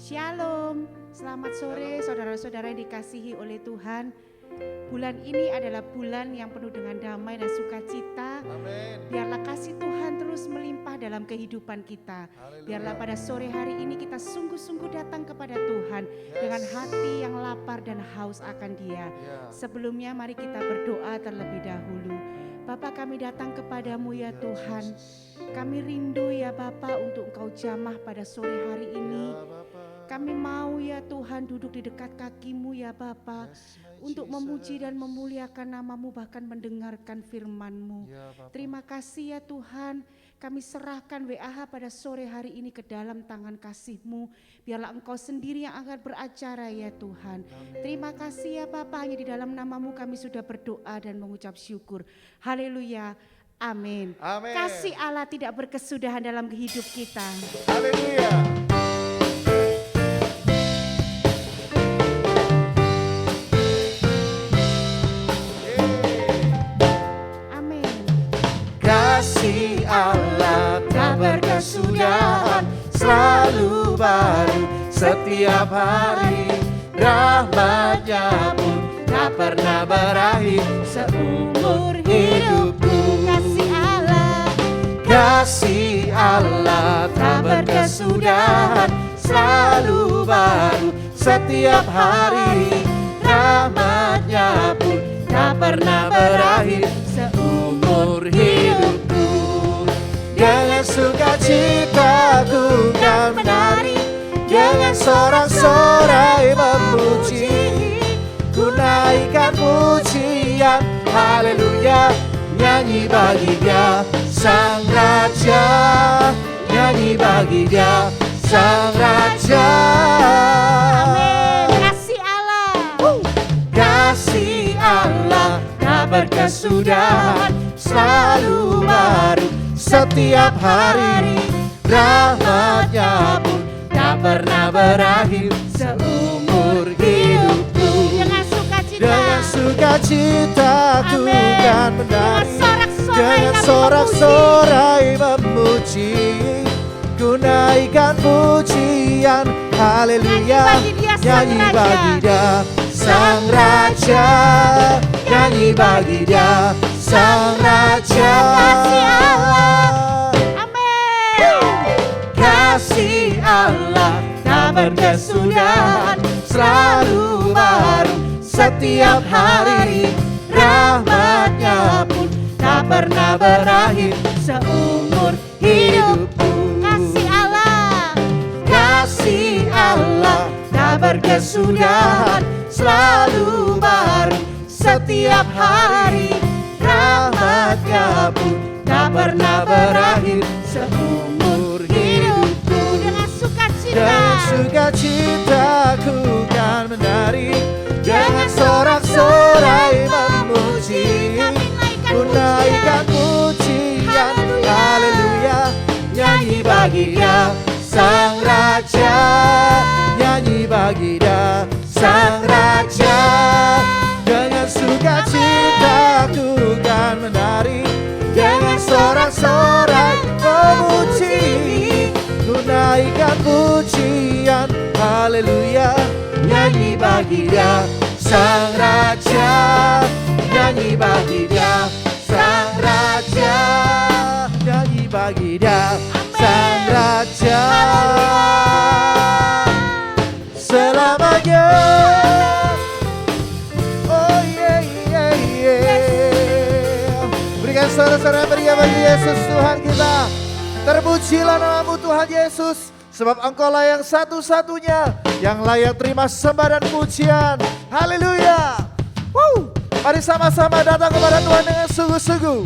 Shalom, selamat sore saudara-saudara yang dikasihi oleh Tuhan. Bulan ini adalah bulan yang penuh dengan damai dan sukacita. Amin. Biarlah kasih Tuhan terus melimpah dalam kehidupan kita. Biarlah pada sore hari ini kita sungguh-sungguh datang kepada Tuhan dengan hati yang lapar dan haus akan Dia. Sebelumnya mari kita berdoa terlebih dahulu. Bapa, kami datang kepadamu ya Tuhan. Kami rindu ya Bapa untuk Engkau jamah pada sore hari ini. Kami mau ya Tuhan duduk di dekat kaki-Mu ya Bapa, untuk memuji dan memuliakan nama-Mu, bahkan mendengarkan firman-Mu. Terima kasih ya Tuhan, kami serahkan WAH pada sore hari ini ke dalam tangan kasih-Mu. Biarlah Engkau sendiri yang akan beracara ya Tuhan. Terima kasih ya Bapa, hanya di dalam nama-Mu kami sudah berdoa dan mengucap syukur. Haleluya, amin. Amin. Kasih Allah tidak berkesudahan dalam hidup kita. Haleluya. Kasih Allah tak berkesudahan, selalu baru setiap hari. Rahmat-Nya pun tak pernah berakhir seumur hidupku. Kasih Allah tak berkesudahan, selalu baru setiap hari. Rahmat-Nya pun tak pernah berakhir seumur hidupku. Dengan sukacita ku kan menari, dengan sorak-sorai memuji, ku naikkan pujian, haleluya. Nyanyi bagi Dia Sang Raja, nyanyi bagi Dia Sang Raja. Amin. Kasih Allah, kasih Allah tak berkesudahan, selalu baru setiap hari. Rahmat-Nya pun tak pernah berakhir seumur hidupku. Dengan sukacita ku kan menari, dengan sorak-sorai memuji, ku naikkan pujian, haleluya. Nyanyi bagi Dia Sang Raja, nyanyi bagi Dia Sang Raja. kasih Allah, amin. Kasih Allah tak berkesudahan, selalu baru setiap hari. Rahmat-Nya pun tak pernah berakhir seumur hidupku. Kasih Allah, Kasih Allah tak berkesudahan, selalu baru setiap hari. Rahmat-Nya pun tak pernah berakhir seumur hidupku. dengan sukacita, Dengan sukacita ku kan menari, dengan sorak-sorai memuji, ku naikkan pujian, haleluya. Nyanyi bagi Dia Sang Raja, nyanyi bagi Dia Sang Raja. Dengan sukacita ku kan menari, dengan sorak-sorai memuji, ku naikkan pujian, haleluya. Nyanyi bagi Dia Sang Raja, nyanyi bagi Dia Sang Raja, nyanyi bagi Dia Sang Raja. Selamanya. Oh yeah, yeah, yeah. Berikan saudara-saudara meriah bagi Yesus Tuhan kita. Terpujilah nama-Mu Tuhan Yesus, sebab Engkaulah yang satu-satunya yang layak terima sembah dan pujian. Haleluya. Mari sama-sama datang kepada Tuhan dengan sungguh-sungguh.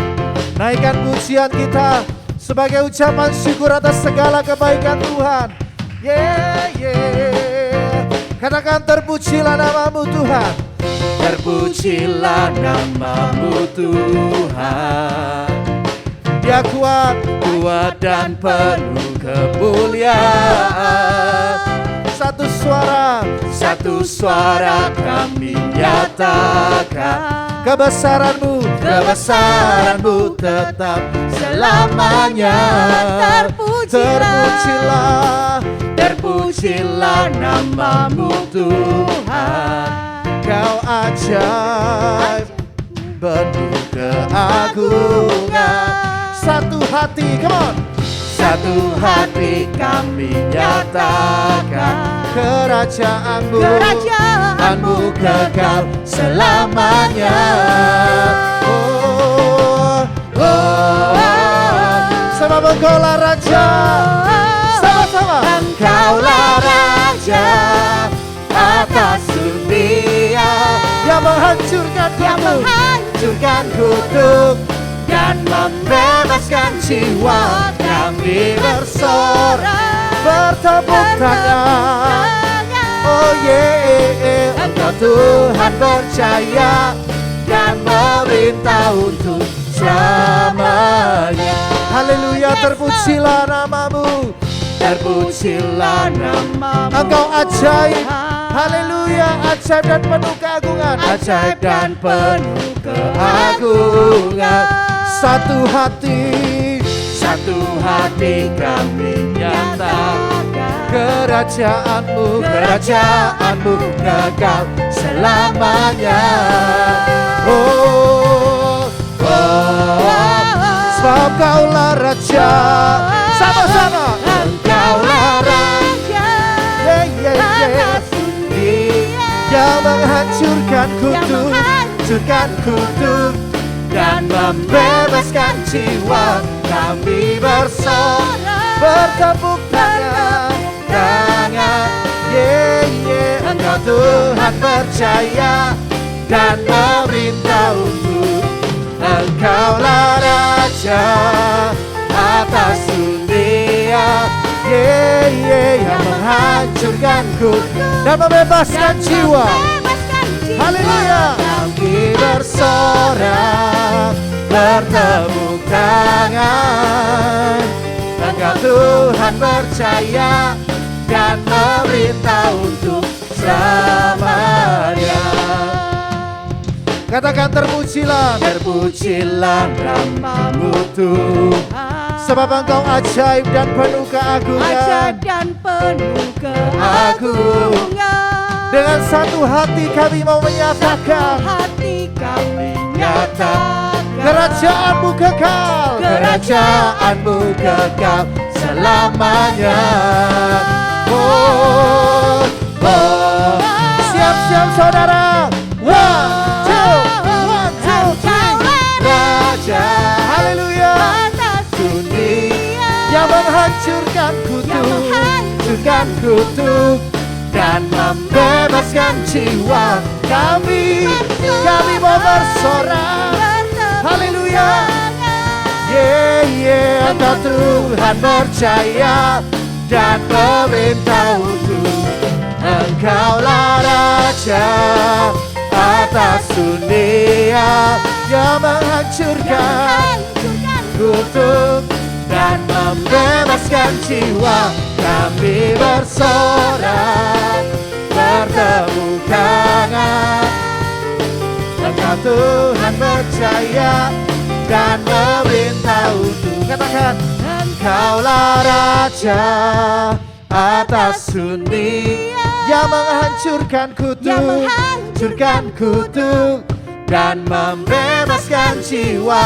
Naikkan pujian kita sebagai ucapan syukur atas segala kebaikan Tuhan. Yeah, yeah. Katakan terpujilah nama-Mu Tuhan. Terpujilah nama-Mu Tuhan. Dia kuat, kuat dan penuh kemuliaan. Satu suara kami nyatakan kebesaran-Mu, kebesaran-Mu tetap selamanya. Terpujilah terpujilah namamu Tuhan. Kau ajaib, penuh keagungan. Satu hati, come on. Satu hati kami nyatakan Kerajaanmu kekal selamanya. Sebab Engkaulah Raja. Sama-sama. Engkaulah Raja atas dunia, Yang menghancurkan kutuk dan membebaskan jiwa. Kami bersorak bertepuk tangan. Oh yeah, Engkau Tuhan percaya dan memerintah untuk selamanya. haleluya, terpujilah namamu. Terpujilah namamu. Engkau ajaib, haleluya, ajaib dan penuh keagungan. Ajaib dan penuh keagungan. Satu hati kami nyatakan kerajaanmu kekal selamanya. Sebab Kaulah Raja. Sama-sama. Engkaulah Raja atas dunia, Yang menghancurkan kutuk dan membebaskan jiwa. Kami bersorak bertepuk tangan. Engkau Tuhan percaya dan memerintah untuk. Engkaulah Raja atas dunia, Yang menghancurkan kutuk dan membebaskan jiwa. Haleluya. Kami bersorak bertepuk tangan. Engkau Tuhan percaya dan memerintah untuk selamanya. Katakan terpujilah namamu Tuhan. Sebab Engkau ajaib dan penuh keagungan. Dengan satu hati kami mau menyatakan Kerajaanmu kekal selamanya. Siap-siap saudara. One, two, three. Raja Haleluya. atas dunia, Yang menghancurkan kutuk dan membebaskan jiwa. kami mau bersorak. Haleluya. Engkau Tuhan percaya dan memerintah untuk. Engkaulah Raja atas dunia, Yang menghancurkan kutuk dan membebaskan jiwa. Kami bersorak bertepuk tangan. Engkau Tuhan percaya dan memerintah untuk. Katakan Engkaulah Raja atas dunia, Yang menghancurkan kutuk dan membebaskan jiwa.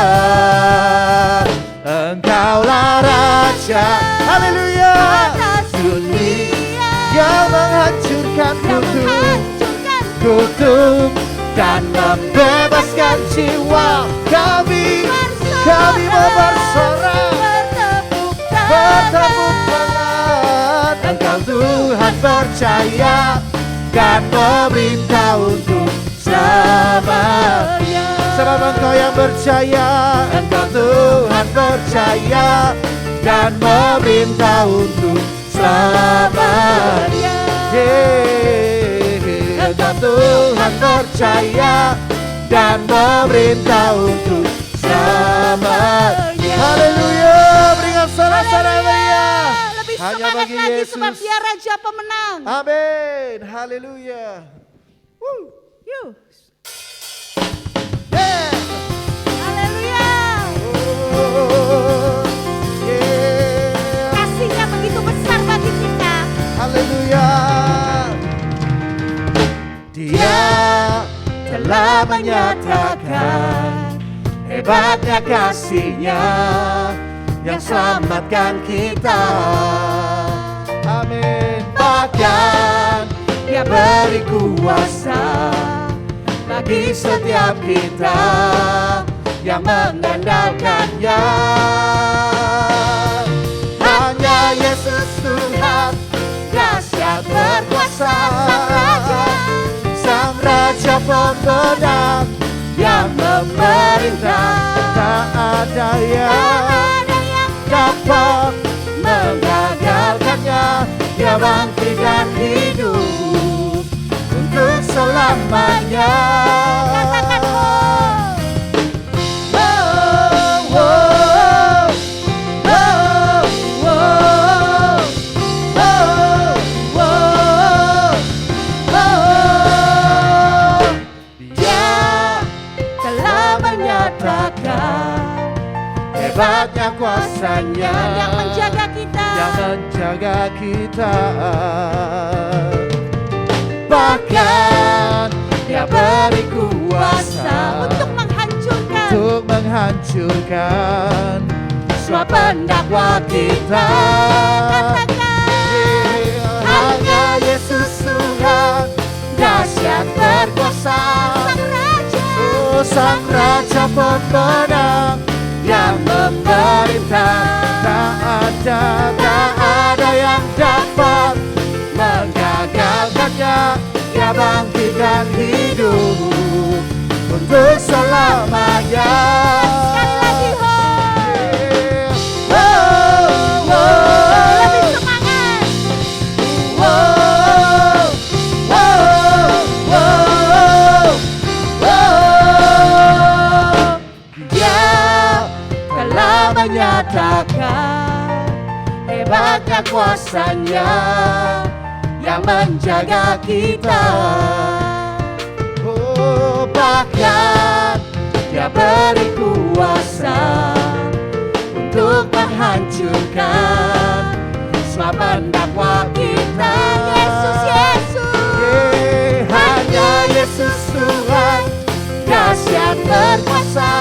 Engkaulah Raja Haleluya. atas dunia, Yang menghancurkan kutuk dan membebaskan jiwa. kami mau bersorak bertepuk tangan. Engkau Tuhan percaya dan memerintah untuk selamanya. Sebab Engkau yang percaya. Engkau Tuhan percaya dan memerintah untuk selamanya. Engkau Tuhan percaya dan memerintah untuk selamanya. Haleluya. Berikan sorak-sorak Maria. Lebih Hanya semangat bagi lagi Yesus. sebab Dia Raja Pemenang. Amin. Haleluya. Yuk. Yeah. Haleluya. Oh, yeah. Kasih-Nya begitu besar bagi kita. telah menyatakan hebatnya kasih-Nya yang selamatkan kita. Amin. Bahkan Dia beri kuasa bagi setiap kita yang mengandalkan-Nya. Hanya Yesus Tuhan, dahsyat berkuasa, Sang Raja pemenang yang memerintah. Tak ada yang dapat menggagalkan-Nya. Dia bangkit dan hidup untuk selamanya. Katakan hebatnya kuasa-Nya yang menjaga kita, bahkan Dia beri kuasa untuk menghancurkan semua pendakwa kita. Hanya Yesus Tuhan, dahsyat berkuasa, Sang Raja pemenang yang memerintah. Tak ada yang dapat menggagalkan-Nya. Dia bangkit dan hidup untuk selamanya. Sekali lagi lebih semangat. Menyatakan hebatnya kuasa-Nya yang menjaga kita. Oh, bahkan Dia beri kuasa untuk menghancurkan semua pendakwa kita. Yesus, Yesus. Hanya Yesus Tuhan, dahsyat berkuasa,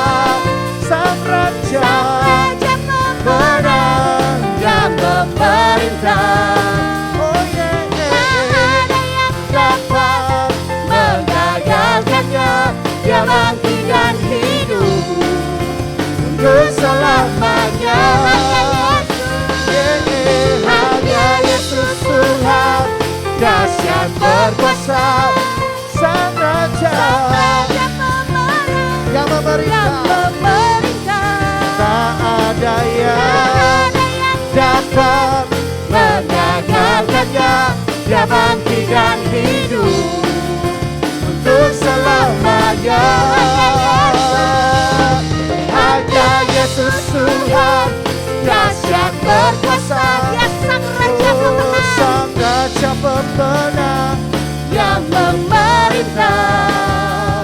Sang Raja pemenang yang memerintah. Oh yeah, tak ada yang dapat menggagalkan-Nya. Dia bangkit dan hidup untuk selamanya. Hanya Yesus Tuhan, dahsyat berkuasa, Sang Raja yang memerintah. Tak ada yang dapat menggagalkan-Nya. Dia bangkit dan hidup untuk selamanya. Hanya Yesus Tuhan, dahsyat berkuasa, Sang Raja pemenang yang memerintah.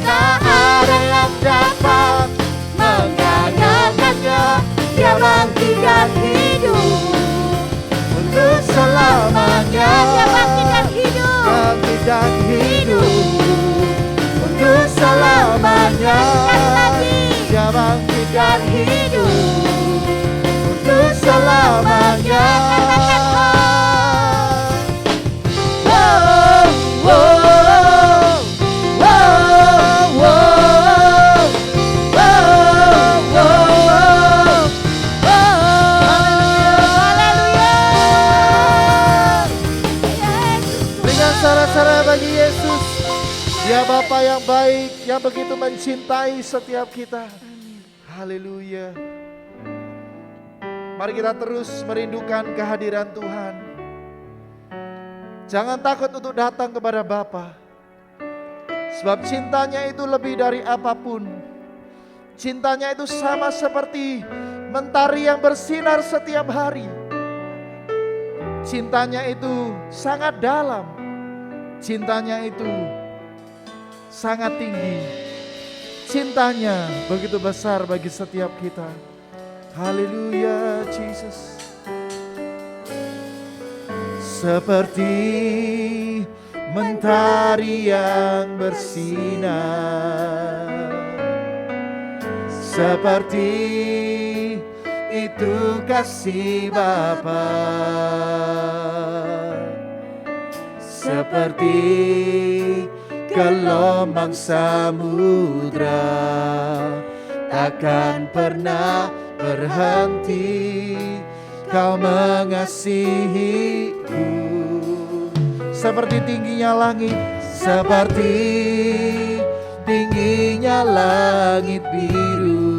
Tak ada yang dapat menggagalkan-Nya. Dia bangkit dan hidup untuk selamanya. Dia bangkit dan hidup untuk selamanya. Dia bangkit dan hidup untuk selamanya. Bagi Yesus, Dia Bapa yang baik, yang begitu mencintai setiap kita. Haleluya. Mari kita terus merindukan kehadiran Tuhan. Jangan takut untuk datang kepada Bapa, sebab cintanya itu lebih dari apapun. Cintanya itu sama seperti mentari yang bersinar setiap hari. Cintanya itu sangat dalam. Cintanya itu sangat tinggi. Cintanya begitu besar bagi setiap kita. Haleluya, Jesus. Seperti mentari yang bersinar. Seperti itu kasih Bapa, seperti gelombang samudra, takkan pernah berhenti Kau mengasihiku. Seperti tingginya langit, seperti tingginya langit biru,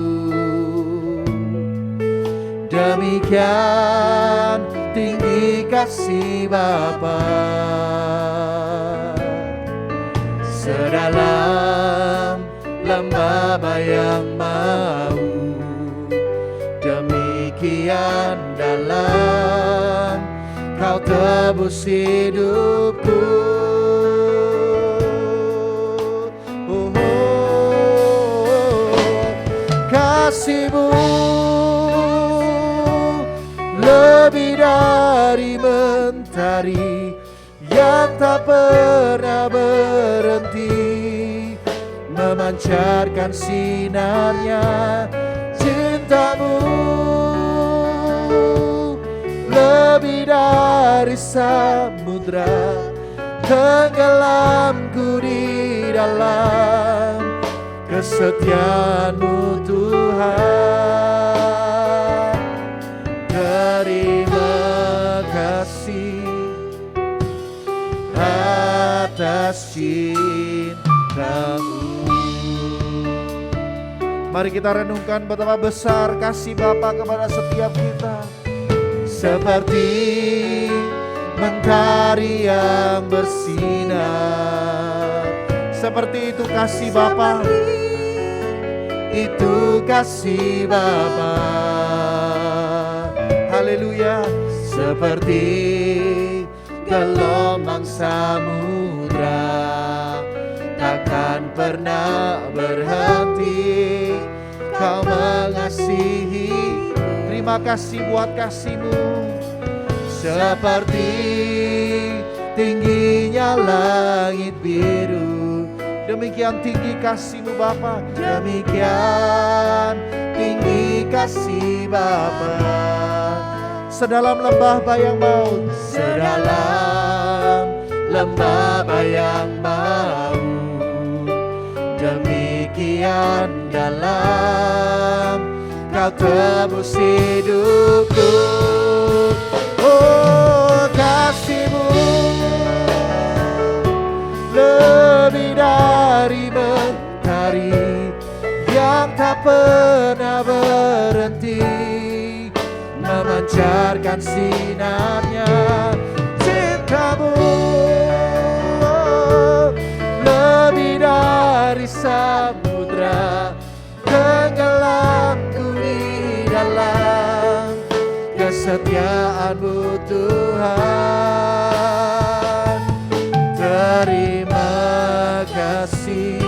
demikian tinggi kasih Bapa. Sedalam lembah bayang mau, demikian dalam Kau tebus hidupku. Kasih-Mu lebih dari mentari yang tak pernah berhenti, memancarkan sinarnya. Cinta-Mu lebih dari samudra, tenggelamku di dalam kesetiaan-Mu Tuhan. Terima kasih atas cinta-Mu. Mari kita renungkan betapa besar kasih Bapa kepada setiap kita. Seperti mentari yang bersinar, seperti itu kasih Bapa, itu kasih Bapa. Haleluya. Seperti gelombang samudra, takkan pernah berhenti Kau mengasihi. Terima kasih buat kasih-Mu. Seperti tingginya langit biru, demikian tinggi kasih-Mu Bapa. Demikian tinggi kasih Bapa. Sedalam lembah bayang maut, sedalam lembah bayang maut, demikian dalam Kau tebus hidupku. Oh, kasih-Mu lebih dari mentari yang tak pernah berhenti, memancarkan sinarnya. Cinta-Mu lebih dari samudra, tenggelamku di dalam kesetiaan-Mu Tuhan. Terima kasih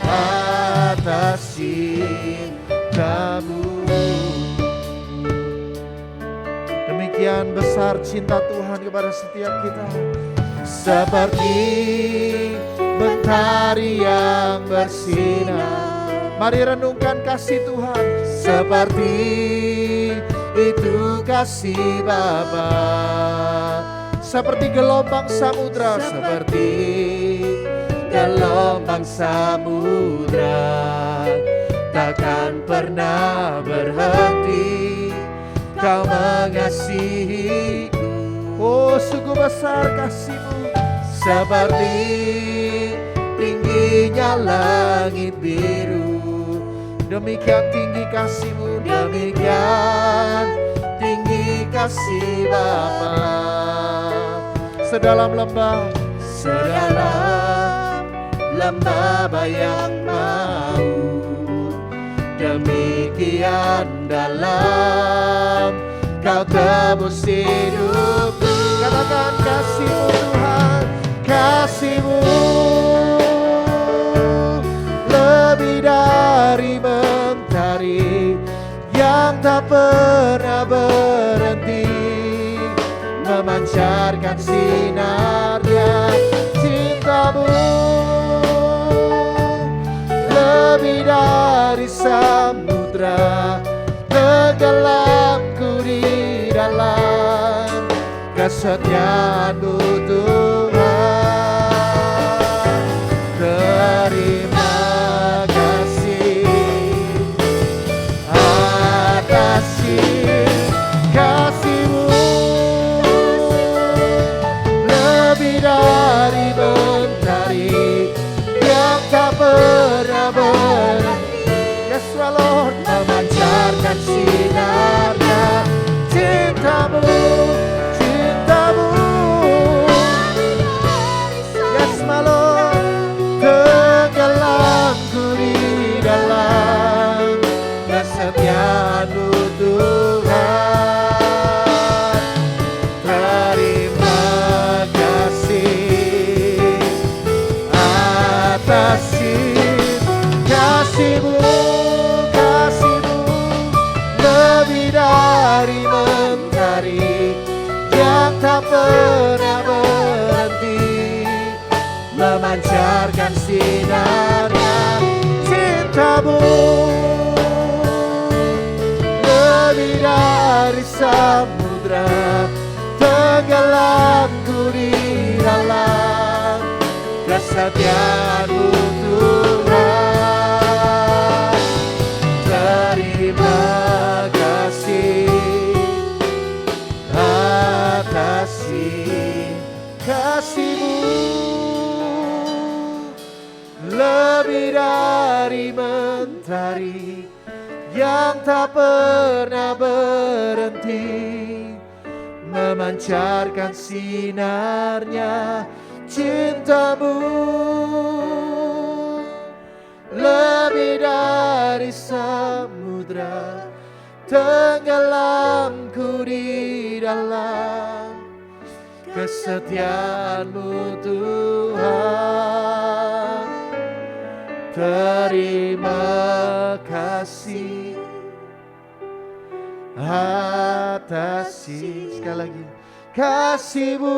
atas cinta-Mu. Demikian besar cinta Tuhan kepada setiap kita. Seperti mentari yang bersinar, mari renungkan kasih Tuhan. Seperti itu kasih Bapa, seperti gelombang samudra, seperti gelombang samudra, takkan pernah berhenti Kau mengasihiku. Oh, sungguh besar kasih-Mu. Seperti tingginya langit biru, demikian tinggi kasih-Mu. Demikian tinggi kasih Bapa. Sedalam lembah bayang maut, demikian dalam Kau tebus hidupku. Katakan kasih-Mu Tuhan, kasih-Mu lebih dari mentari yang tak pernah berhenti, memancarkan sinar. samudra, tenggelamku di dalam kesetiaan-Mu Tuhan. Terima kasih atas kasih-Mu, lebih dari mentari yang tak pernah berhenti. Yes, Lord, memancarkan sinarnya cinta-Mu, cinta-Mu. Yes, my Lord, tenggelamku di dalam kesetiaan-Mu Tuhan. Terima kasih atas kasih-Mu, kasih-Mu, lebih dari mentari yang tak pernah berhenti, memancarkan sinarnya cinta-Mu, lebih dari samudra, tenggelamku di dalam kesetiaan-Mu Tuhan. Terima kasih atas kasih-Mu, lebih dari mentari yang tak pernah berhenti, memancarkan sinarnya cinta-Mu, lebih dari samudra, tenggelamku di dalam kesetiaan-Mu Tuhan. Terima kasih atas sekali lagi kasih-Mu.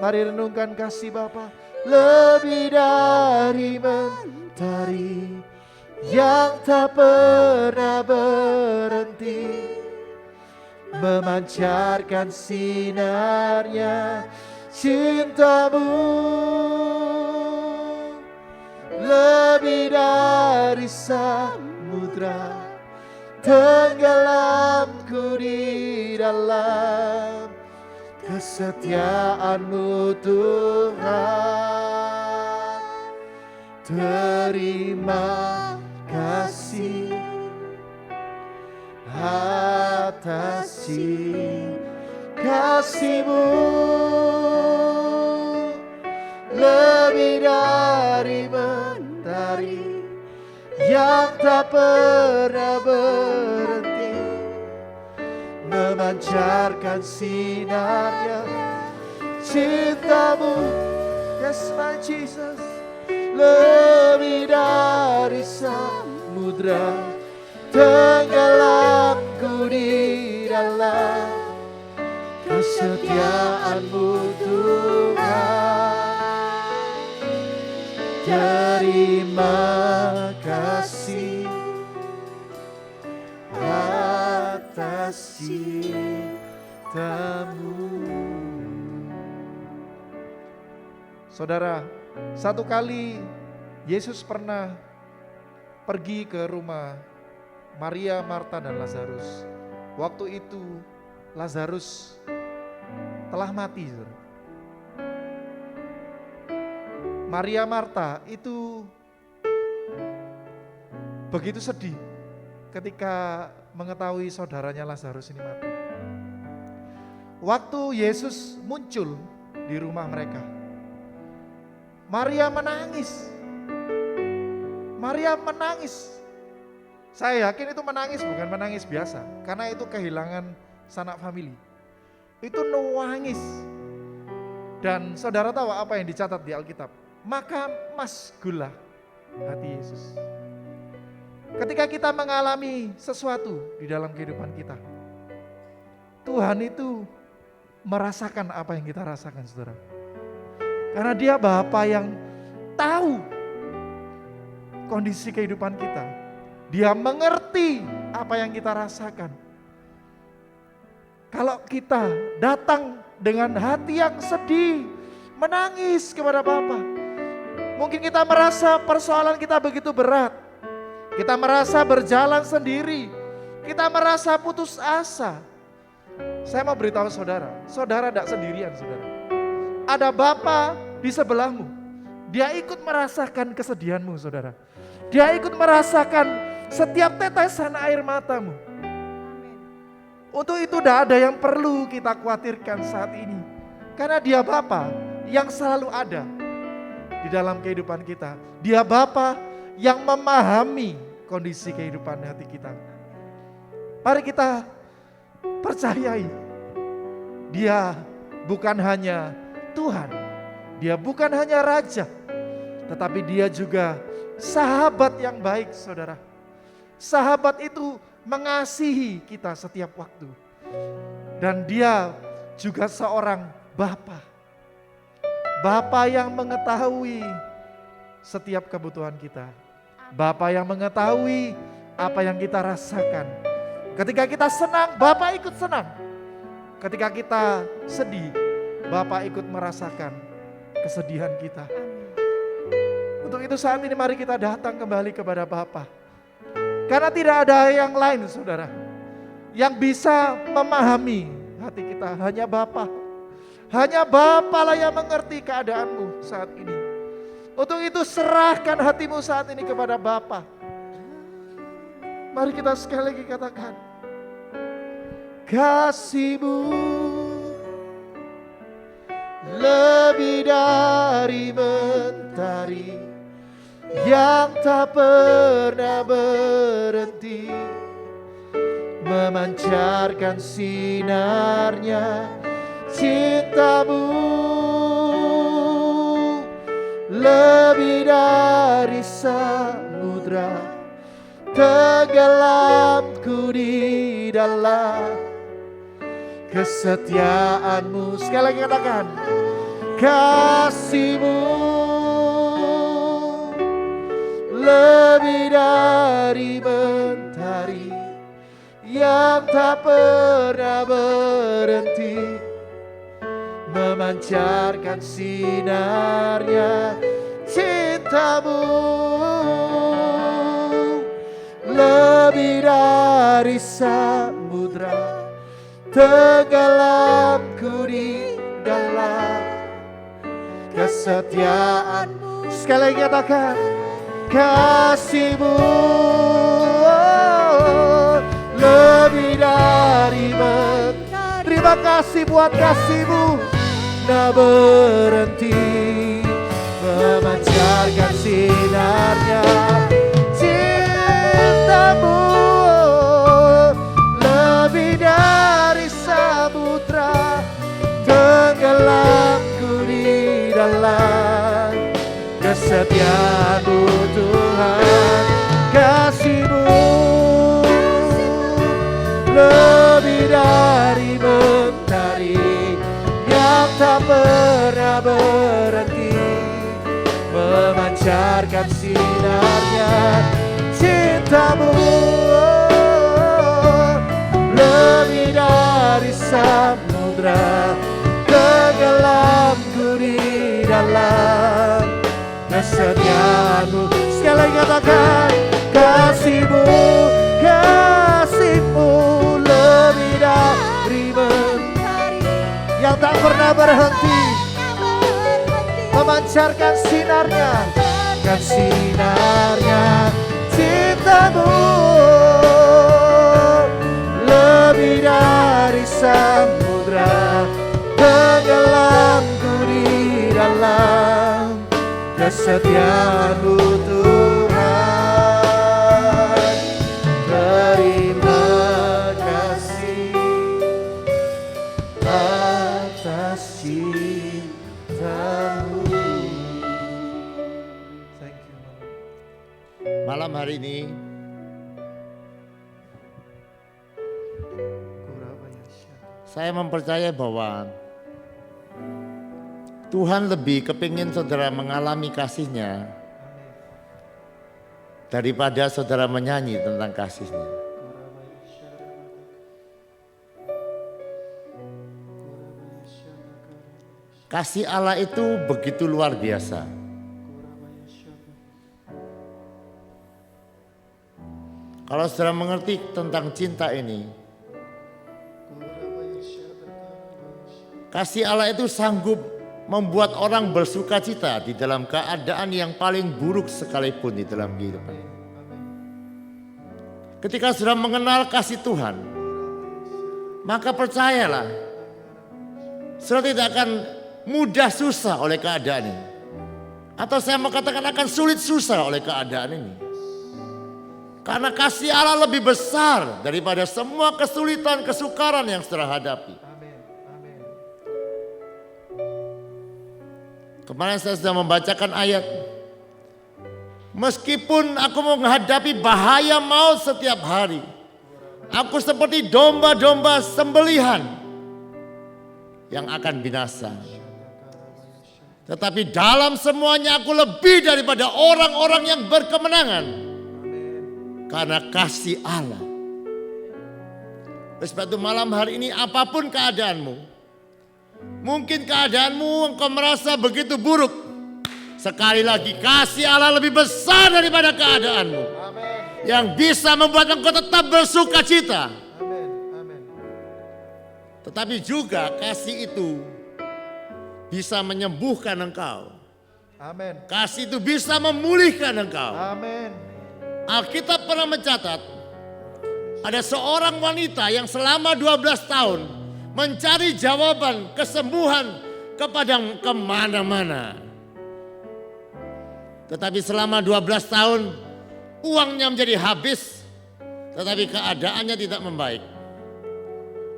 Mari renungkan kasih Bapa, lebih dari mentari yang tak pernah berhenti, memancarkan sinarnya cinta-Mu, lebih dari samudra, tenggelamku di dalam kesetiaan-Mu Tuhan. Terima kasih atas kasih-Mu, lebih dari mentari yang tak pernah berhenti, memancarkan sinarnya cinta-Mu. Yes, my Jesus, lebih dari samudra, tenggelamku di dalam kesetiaan-Mu Tuhan. Terima kasih atas cinta-Mu. Saudara, satu kali Yesus pernah pergi ke rumah Maria, Marta, dan Lazarus. Waktu itu Lazarus telah mati. Maria, Marta itu begitu sedih ketika mengetahui saudaranya Lazarus ini mati. Waktu Yesus muncul di rumah mereka, Maria menangis. Maria menangis. Saya yakin itu menangis bukan menangis biasa, karena itu kehilangan sanak famili. Itu nangis. Dan saudara tahu apa yang dicatat di Alkitab? Maka masgulah hati Yesus. Ketika kita mengalami sesuatu di dalam kehidupan kita, Tuhan itu merasakan apa yang kita rasakan, saudara. Karena Dia Bapa yang tahu kondisi kehidupan kita. Dia mengerti apa yang kita rasakan. Kalau kita datang dengan hati yang sedih, menangis kepada Bapa, mungkin kita merasa persoalan kita begitu berat. Kita merasa berjalan sendiri. Kita merasa putus asa. Saya mau beritahu saudara, saudara tidak sendirian saudara. Ada Bapa di sebelahmu. Dia ikut merasakan kesedihanmu saudara. Dia ikut merasakan setiap tetesan air matamu. Untuk itu tidak ada yang perlu kita khawatirkan saat ini. Karena Dia Bapa yang selalu ada di dalam kehidupan kita. Dia Bapa yang memahami kondisi kehidupan hati kita. Mari kita percayai Dia bukan hanya Tuhan, Dia bukan hanya Raja, tetapi Dia juga sahabat yang baik saudara. Sahabat itu mengasihi kita setiap waktu. Dan Dia juga seorang Bapa. Bapa yang mengetahui setiap kebutuhan kita. Bapa yang mengetahui apa yang kita rasakan. Ketika kita senang, Bapa ikut senang. Ketika kita sedih, Bapa ikut merasakan kesedihan kita. Untuk itu saat ini mari kita datang kembali kepada Bapa. Karena tidak ada yang lain saudara yang bisa memahami hati kita, hanya Bapa. Hanya Bapa lah yang mengerti keadaanmu saat ini. Untuk itu serahkan hatimu saat ini kepada Bapa. Mari kita sekali lagi katakan, kasih-Mu lebih dari mentari yang tak pernah berhenti, memancarkan sinarnya. Cinta-Mu lebih dari samudra, tenggelamku di dalam kesetiaan-Mu. Sekali lagi katakan, kasih-Mu lebih dari mentari yang tak pernah berhenti, memancarkan sinarnya. Cinta-Mu lebih dari samudra, tenggelamku di dalam kesetiaan-Mu. Sekali lagi katakan, kasih-Mu lebih dari mentari. Terima kasih buat kasih-Mu tak berhenti, memancarkan sinarnya. Cinta-Mu lebih dari samudra, tenggelamku di dalam kesetiaan-Mu Tuhan. Kasih-Mu lebih dari mentari yang tak pernah berhenti, memancarkan sinarnya. Cinta-Mu lebih dari samudra, tenggelamku di dalam kesetiaan-Mu. Sekali lagi katakan, kasih-Mu, kasih-Mu lebih dari mentari yang tak pernah berhenti, memancarkan sinarnya, kan sinarnya. Cinta-Mu lebih dari samudra, tenggelamku di dalam kesetiaan-Mu Tuhan. Terima kasih atas cinta-Mu. Thank you. Malam hari ini saya mempercayai bahwa Tuhan lebih kepingin saudara mengalami kasih-Nya daripada saudara menyanyi tentang kasih-Nya. Kasih Allah itu begitu luar biasa. Kalau saudara mengerti tentang cinta ini, kasih Allah itu sanggup membuat orang bersuka cita di dalam keadaan yang paling buruk sekalipun di dalam kehidupan. Ketika saudara mengenal kasih Tuhan, maka percayalah, saudara tidak akan mudah susah oleh keadaan ini. Atau saya mau katakan akan sulit susah oleh keadaan ini. Karena kasih Allah lebih besar daripada semua kesulitan, kesukaran yang saudara hadapi. Kemarin saya sudah membacakan ayat. Meskipun aku menghadapi bahaya maut setiap hari, aku seperti domba-domba sembelihan yang akan binasa. Tetapi dalam semuanya aku lebih daripada orang-orang yang berkemenangan. Karena kasih Allah. Sebab itu malam hari ini apapun keadaanmu. Mungkin keadaanmu engkau merasa begitu buruk. Sekali lagi kasih Allah lebih besar daripada keadaanmu. Amen. Yang bisa membuat engkau tetap bersuka cita. Amen. Tetapi juga kasih itu bisa menyembuhkan engkau. Amen. Kasih itu bisa memulihkan engkau. Amen. Alkitab pernah mencatat ada seorang wanita yang selama 12 tahun mencari jawaban kesembuhan kepada kemana-mana. Tetapi selama 12 tahun uangnya menjadi habis, tetapi keadaannya tidak membaik.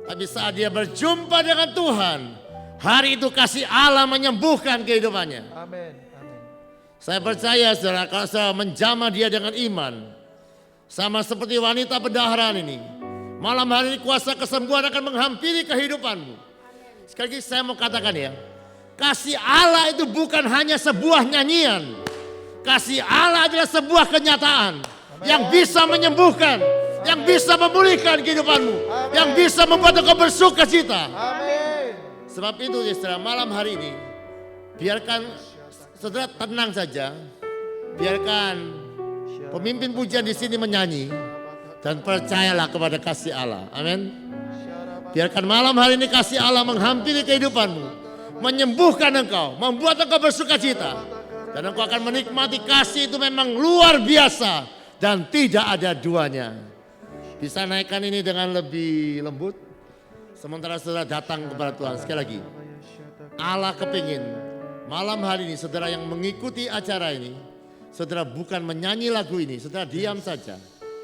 Tapi saat dia berjumpa dengan Tuhan, hari itu kasih Allah menyembuhkan kehidupannya. Amin. Saya percaya saudara, kalau saudara menjamah dia dengan iman, sama seperti wanita pendaharan ini, malam hari ini kuasa kesembuhan akan menghampiri kehidupanmu. Sekali lagi saya mau katakan ya, kasih Allah itu bukan hanya sebuah nyanyian. Kasih Allah adalah sebuah kenyataan. Amen. Yang bisa menyembuhkan, amen, yang bisa memulihkan kehidupanmu, amen, yang bisa membuat engkau bersuka cita. Amen. Sebab itu saudara, malam hari ini biarkan saudara tenang saja, biarkan pemimpin pujian di sini menyanyi dan percayalah kepada kasih Allah. Amin. Biarkan malam hari ini kasih Allah menghampiri kehidupanmu, menyembuhkan engkau, membuat engkau bersuka cita, dan engkau akan menikmati kasih itu memang luar biasa dan tidak ada duanya. Bisa naikkan ini dengan lebih lembut sementara saudara datang kepada Tuhan. Sekali lagi, Allah kepingin malam hari ini saudara yang mengikuti acara ini, saudara bukan menyanyi lagu ini, saudara diam saja.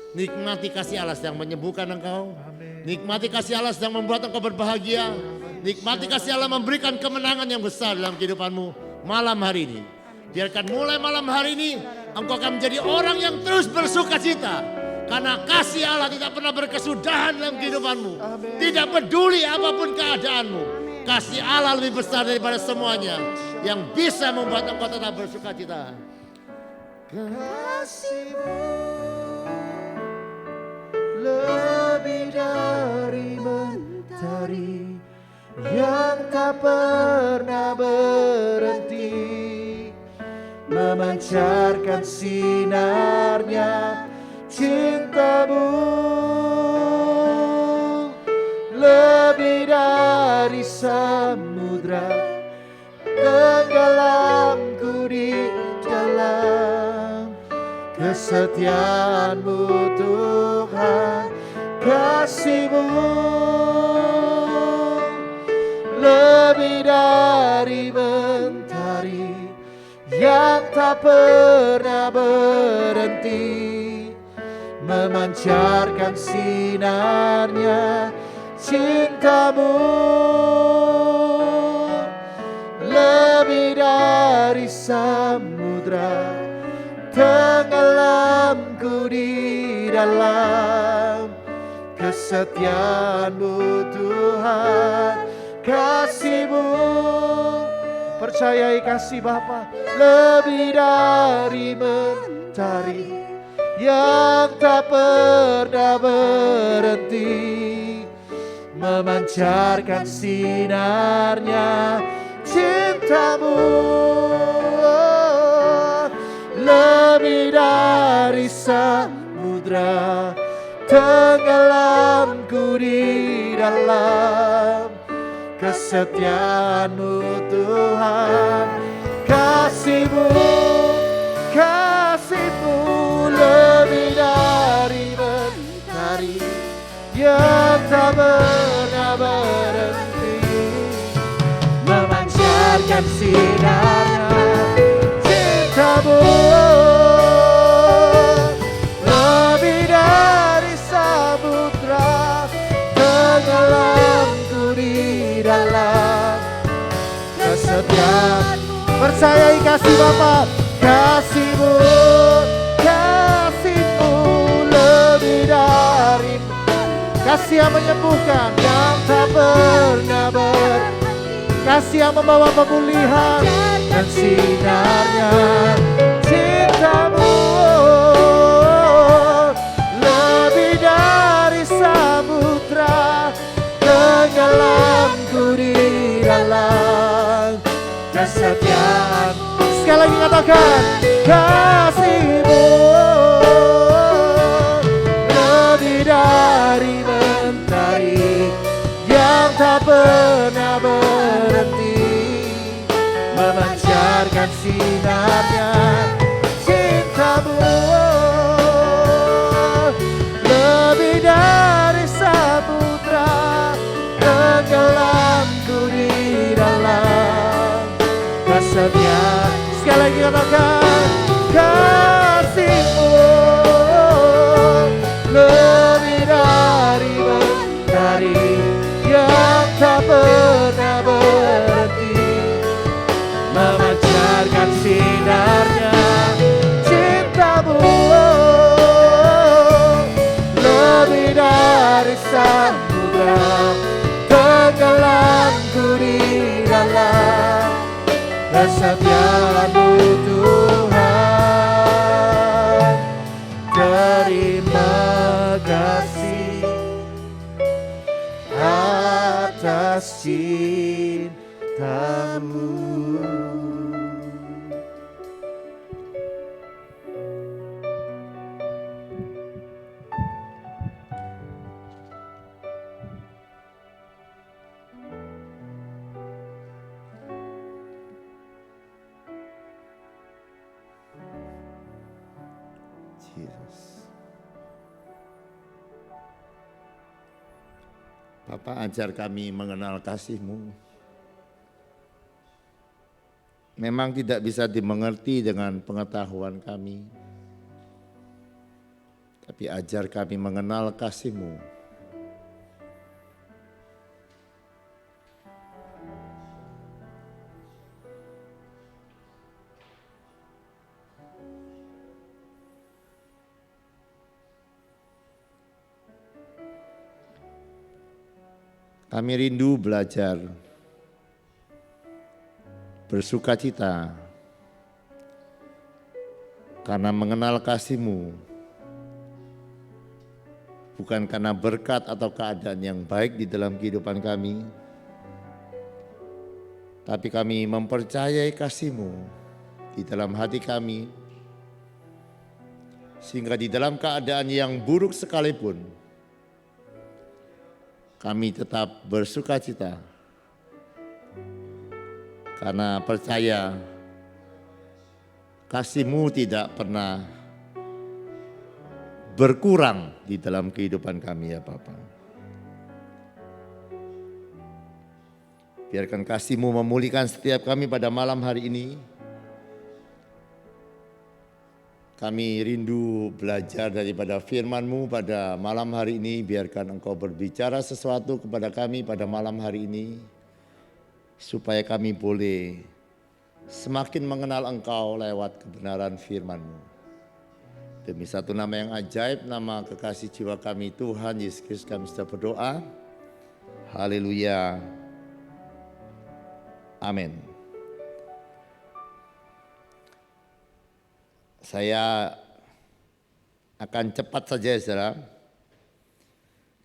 Nikmati kasih Allah yang menyembuhkan engkau. Nikmati kasih Allah yang membuat engkau berbahagia. Nikmati kasih Allah memberikan kemenangan yang besar dalam kehidupanmu malam hari ini. Biarkan mulai malam hari ini engkau akan menjadi orang yang terus bersuka cita. Karena kasih Allah tidak pernah berkesudahan dalam kehidupanmu. Tidak peduli apapun keadaanmu. Kasih Allah lebih besar daripada semuanya, yang bisa membuat engkau tetap bersuka cita. Kasih-Mu lebih dari mentari yang tak pernah berhenti, memancarkan sinarnya cinta-Mu lebih dari samudra, tenggelamku di dalam kesetiaan-Mu Tuhan. Kasih-Mu lebih dari mentari yang tak pernah berhenti, memancarkan sinarnya cinta-Mu lebih dari samudra, tenggelamku di dalam kesetiaan-Mu Tuhan. Kasih-Mu, percayai kasih Bapa lebih dari mentari yang tak pernah berhenti, memancarkan sinarnya cintamu, lebih dari samudra, tenggelamku di dalam kesetiaan-Mu Tuhan. Kasih-Mu, kasih-Mu lebih dari mentari yang tak pernah berhenti, memancarkan sinarnya cintamu, lebih dari samudra, tenggelamku di dalam kesetiaan. Percayai kasih Bapa, kasih-Mu, kasih-Mu lebih dari kasih yang menyembuhkan, yang tak pernah kasih yang membawa pemulihan dan sinarnya cintamu, lebih dari samudra, tenggelamku di dalam kesetiaan. Sekali lagi katakan, kasih-Mu lebih dari mentari yang tak pernah berhenti, memancarkan sinarnya cintamu, lebih dari samudra, tenggelamku di dalam kesetiaan. Sekali lagi katakan, kasih-Mu lebih dari mentari yang tak pernah berhenti, memancarkan sinarnya cintamu, lebih dari samudra, tenggelamku di dalam kesetiaan-Mu Tuhan. Terima kasih atas cinta-Mu. Jesus. Bapa, ajar kami mengenal kasih-Mu. Memang tidak bisa dimengerti dengan pengetahuan kami, tapi ajar kami mengenal kasih-Mu. Kami rindu belajar bersukacita karena mengenal kasih-Mu, bukan karena berkat atau keadaan yang baik di dalam kehidupan kami, tapi kami mempercayai kasih-Mu di dalam hati kami, sehingga di dalam keadaan yang buruk sekalipun, kami tetap bersukacita karena percaya kasih-Mu tidak pernah berkurang di dalam kehidupan kami ya Bapa. Biarkan kasih-Mu memulihkan setiap kami pada malam hari ini. Kami rindu belajar daripada firman-Mu pada malam hari ini. Biarkan Engkau berbicara sesuatu kepada kami pada malam hari ini, supaya kami boleh semakin mengenal Engkau lewat kebenaran firman-Mu. Demi satu nama yang ajaib, nama kekasih jiwa kami Tuhan Yesus Kristus, kami sudah berdoa. Haleluya. Amin. Saya akan cepat saja ya saudara.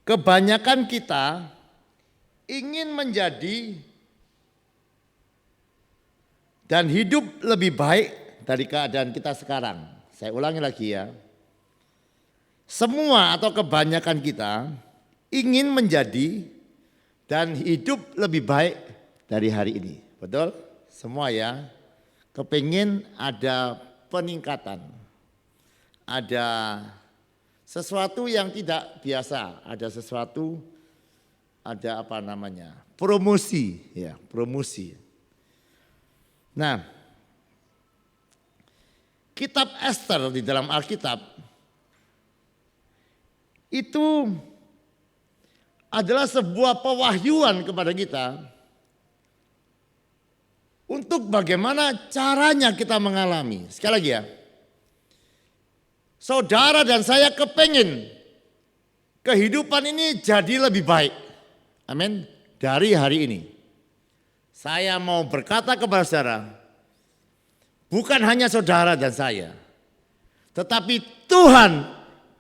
Kebanyakan kita ingin menjadi dan hidup lebih baik dari keadaan kita sekarang. Saya ulangi lagi ya. Semua atau kebanyakan kita ingin menjadi dan hidup lebih baik dari hari ini. Betul? Semua ya. Kepingin ada peningkatan. Ada sesuatu yang tidak biasa. Ada sesuatu, ada apa namanya, promosi. Ya, promosi. Nah, kitab Ester di dalam Alkitab itu adalah sebuah pewahyuan kepada kita untuk bagaimana caranya kita mengalami. Sekali lagi ya, saudara dan saya kepengen kehidupan ini jadi lebih baik. Amin. Dari hari ini. Saya mau berkata kepada saudara, bukan hanya saudara dan saya, tetapi Tuhan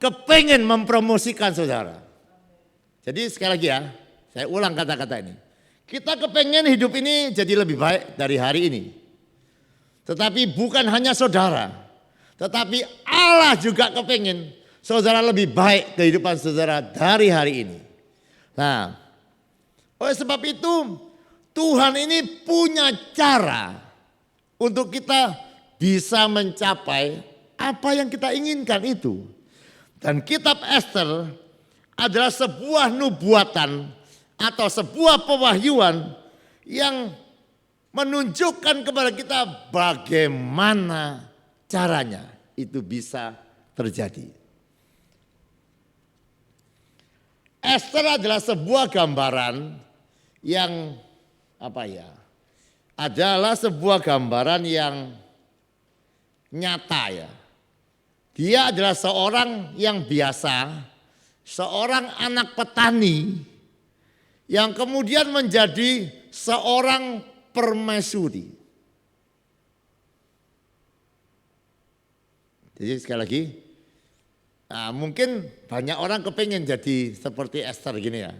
kepengen mempromosikan saudara. Jadi sekali lagi ya, saya ulang kata-kata ini. Kita kepengen hidup ini jadi lebih baik dari hari ini. Tetapi bukan hanya saudara, tetapi Allah juga kepengen saudara lebih baik kehidupan saudara dari hari ini. Nah, oleh sebab itu Tuhan ini punya cara untuk kita bisa mencapai apa yang kita inginkan itu. Dan kitab Ester adalah sebuah nubuatan atau sebuah pewahyuan yang menunjukkan kepada kita bagaimana caranya itu bisa terjadi. Ester adalah sebuah gambaran yang adalah sebuah gambaran yang nyata ya. Dia adalah seorang yang biasa, seorang anak petani yang kemudian menjadi seorang permaisuri. Jadi sekali lagi, mungkin banyak orang kepengen jadi seperti Ester gini ya.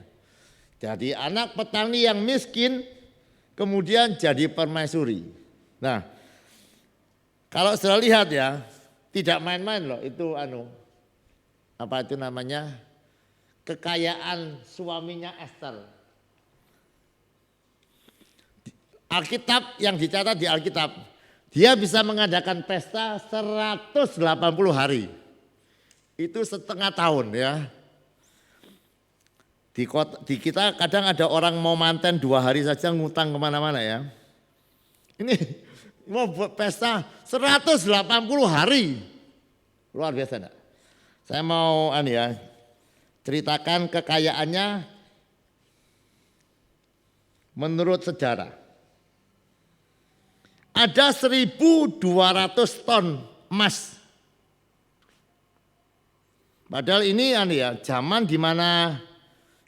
Jadi anak petani yang miskin kemudian jadi permaisuri. Nah, kalau sudah lihat ya, tidak main-main loh itu kekayaan suaminya Ester. Alkitab yang dicatat di Alkitab, dia bisa mengadakan pesta 180 hari. Itu setengah tahun ya. Di kita kadang ada orang mau manten 2 hari saja ngutang kemana-mana ya. Ini mau buat pesta 180 hari. Luar biasa enggak? Saya mau ceritakan kekayaannya menurut sejarah. Ada 1.200 ton emas. Padahal ini zaman di mana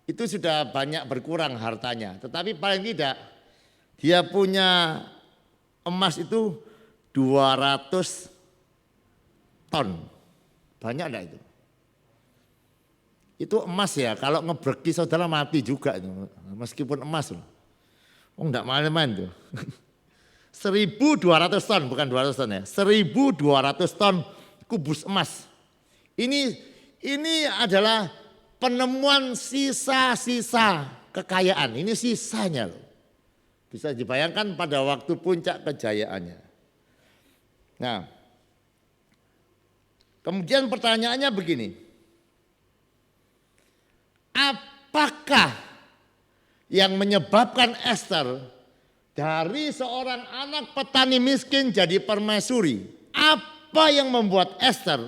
itu sudah banyak berkurang hartanya. Tetapi paling tidak dia punya emas itu 200 ton. Banyak enggak itu? Itu emas ya, kalau ngebreki saudara mati juga itu. Meskipun emas loh. Oh enggak main-main tuh. 1.200 ton, bukan 200 ton ya. 1.200 ton kubus emas. Ini adalah penemuan sisa-sisa kekayaan. Ini sisanya loh. Bisa dibayangkan pada waktu puncak kejayaannya. Nah, kemudian pertanyaannya begini. Apakah yang menyebabkan Ester dari seorang anak petani miskin jadi permaisuri? Apa yang membuat Ester?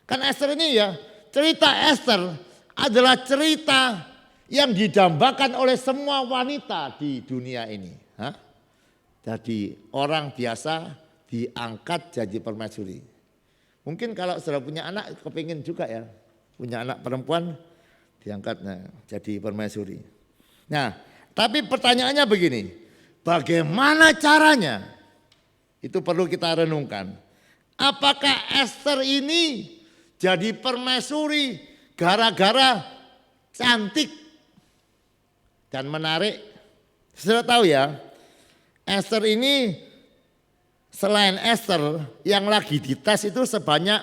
Kan Ester ini ya, cerita Ester adalah cerita yang didambakan oleh semua wanita di dunia ini. Jadi orang biasa diangkat jadi permaisuri. Mungkin kalau sudah punya anak kepingin juga ya, punya anak perempuan diangkat jadi permaisuri. Nah, tapi pertanyaannya begini, bagaimana caranya? Itu perlu kita renungkan. Apakah Ester ini jadi permaisuri gara-gara cantik dan menarik. Sudah tahu ya, Esther ini selain Esther yang lagi dites itu sebanyak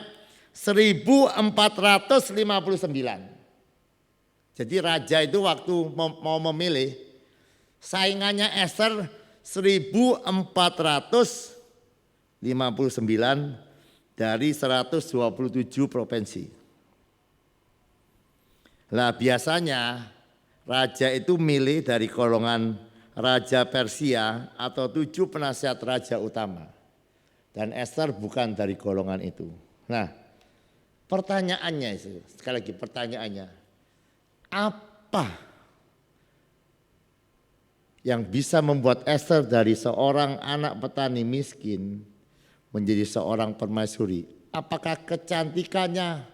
1459. Jadi raja itu waktu mau memilih, saingannya Esther 1459 dari 127 provinsi. Lah biasanya raja itu milih dari golongan raja Persia atau 7 penasihat raja utama. Dan Esther bukan dari golongan itu. Nah, pertanyaannya itu, sekali lagi pertanyaannya, apa yang bisa membuat Esther dari seorang anak petani miskin menjadi seorang permaisuri? Apakah kecantikannya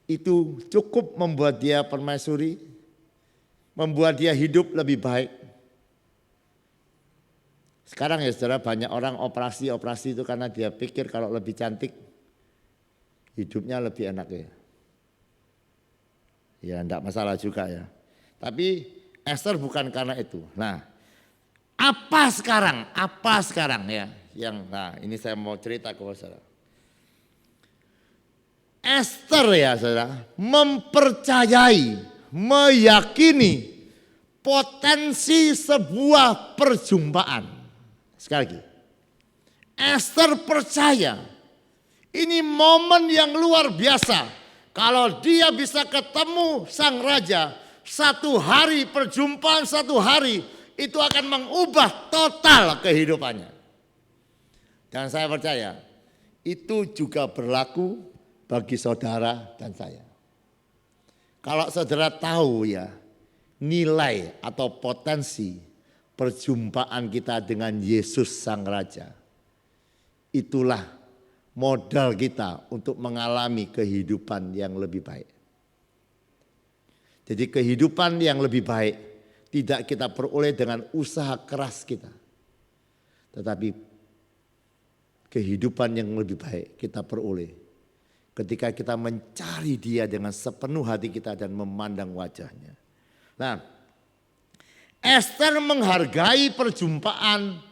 itu cukup membuat dia permaisuri? Membuat dia hidup lebih baik? Sekarang ya saudara, banyak orang operasi itu karena dia pikir kalau lebih cantik hidupnya lebih enak ya. Ya enggak masalah juga ya. Tapi Esther bukan karena itu. Nah, apa sekarang ya yang ini saya mau cerita ke saudara. Esther ya saudara mempercayai, meyakini potensi sebuah perjumpaan. Sekali lagi, Esther percaya ini momen yang luar biasa. Kalau dia bisa ketemu sang raja, satu hari perjumpaan satu hari itu akan mengubah total kehidupannya. Dan saya percaya itu juga berlaku bagi saudara dan saya. Kalau saudara tahu ya nilai atau potensi perjumpaan kita dengan Yesus sang raja, itulah modal kita untuk mengalami kehidupan yang lebih baik. Jadi kehidupan yang lebih baik tidak kita peroleh dengan usaha keras kita. Tetapi kehidupan yang lebih baik kita peroleh ketika kita mencari Dia dengan sepenuh hati kita dan memandang wajahnya. Nah, Esther menghargai perjumpaan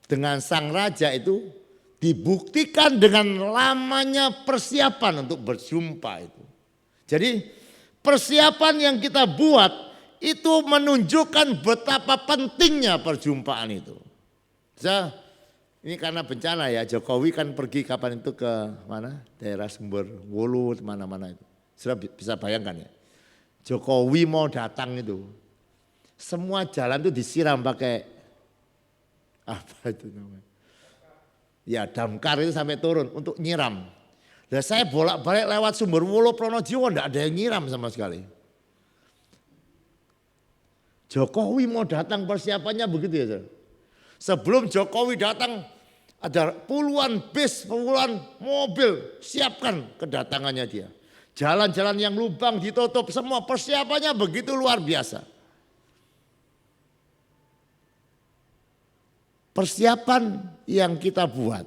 dengan sang raja itu dibuktikan dengan lamanya persiapan untuk berjumpa itu. Jadi persiapan yang kita buat itu menunjukkan betapa pentingnya perjumpaan itu. Ini karena bencana ya, Jokowi kan pergi kapan itu ke mana? Daerah Sumber Wulu, mana-mana itu. Sudah bisa bayangkan ya. Jokowi mau datang itu. Semua jalan itu disiram pakai apa itu namanya? Ya damkar itu sampai turun untuk nyiram. Dan saya bolak-balik lewat Sumberwulu Pronojiwo enggak ada yang nyiram sama sekali. Jokowi mau datang persiapannya begitu ya. Saudara. Sebelum Jokowi datang ada puluhan bis, puluhan mobil siapkan kedatangannya dia. Jalan-jalan yang lubang ditutup semua, persiapannya begitu luar biasa. Persiapan yang kita buat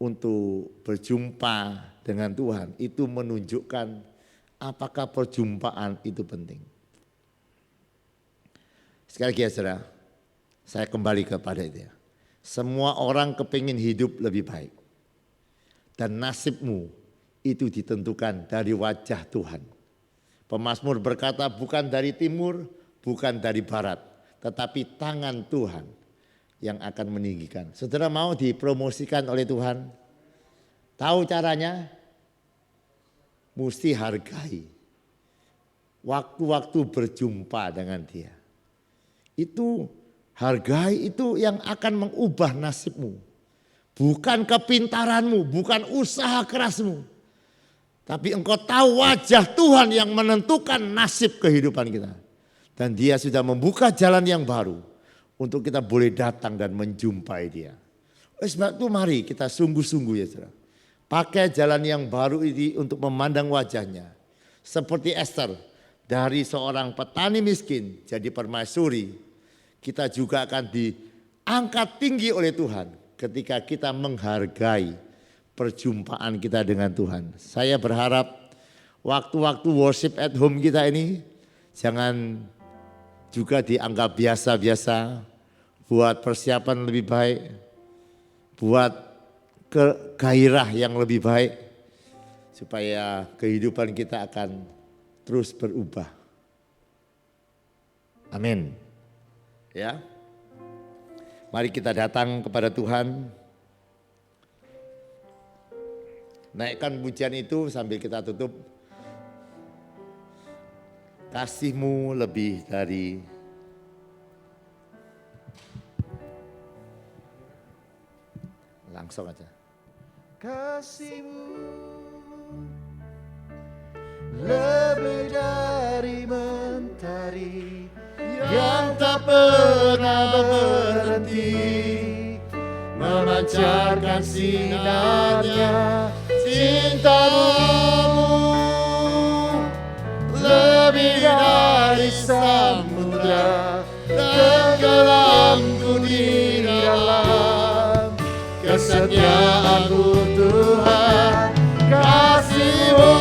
untuk berjumpa dengan Tuhan itu menunjukkan apakah perjumpaan itu penting. Sekali lagi ya saudara, saya kembali kepada itu ya. Semua orang kepingin hidup lebih baik. Dan nasibmu itu ditentukan dari wajah Tuhan. Pemazmur berkata bukan dari timur, bukan dari barat, tetapi tangan Tuhan yang akan meninggikan. Saudara mau dipromosikan oleh Tuhan? Tahu caranya? Mesti hargai waktu-waktu berjumpa dengan Dia. Itu hargai itu yang akan mengubah nasibmu. Bukan kepintaranmu, bukan usaha kerasmu. Tapi engkau tahu wajah Tuhan yang menentukan nasib kehidupan kita. Dan Dia sudah membuka jalan yang baru untuk kita boleh datang dan menjumpai Dia. Sebab itu mari kita sungguh-sungguh ya saudara. Pakai jalan yang baru ini untuk memandang wajahnya. Seperti Esther, dari seorang petani miskin jadi permaisuri. Kita juga akan diangkat tinggi oleh Tuhan ketika kita menghargai perjumpaan kita dengan Tuhan. Saya berharap waktu-waktu worship at home kita ini jangan juga dianggap biasa-biasa, buat persiapan lebih baik, buat gairah yang lebih baik, supaya kehidupan kita akan terus berubah. Amin. Ya, mari kita datang kepada Tuhan. Naikkan pujian itu sambil kita tutup. Kasih-Mu lebih dari langsung aja. Kasih-Mu lebih dari mentari yang tak pernah berhenti, memancarkan sinarnya. Cinta-Mu lebih dari samudra, tenggelamku di dalam kesetiaan-Mu Tuhan. Kasih-Mu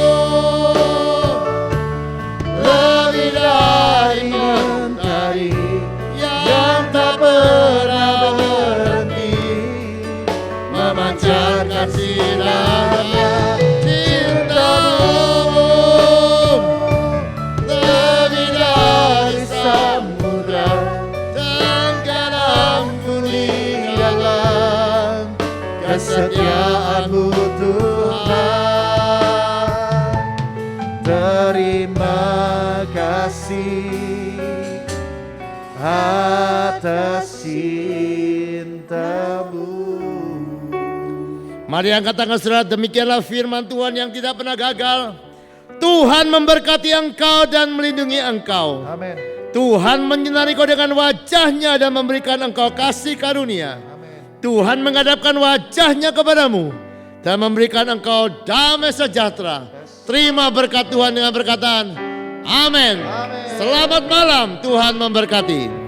lebih dari mentari yang tak pernah berhenti, memancarkan sinarnya. Cinta-Mu lebih dari samudra, tenggelamku di dalam kesetiaan-Mu Tuhan. Terima kasih atas cinta-Mu. Mari angkat tangan saudara, demikianlah firman Tuhan yang tidak pernah gagal. Tuhan memberkati engkau dan melindungi engkau. Amin. Tuhan menyinari kau dengan wajah-Nya dan memberikan engkau kasih karunia. Amin. Tuhan menghadapkan wajah-Nya kepadamu dan memberikan engkau damai sejahtera. Terima berkat Tuhan dengan perkataan amin. Selamat malam, Tuhan memberkati.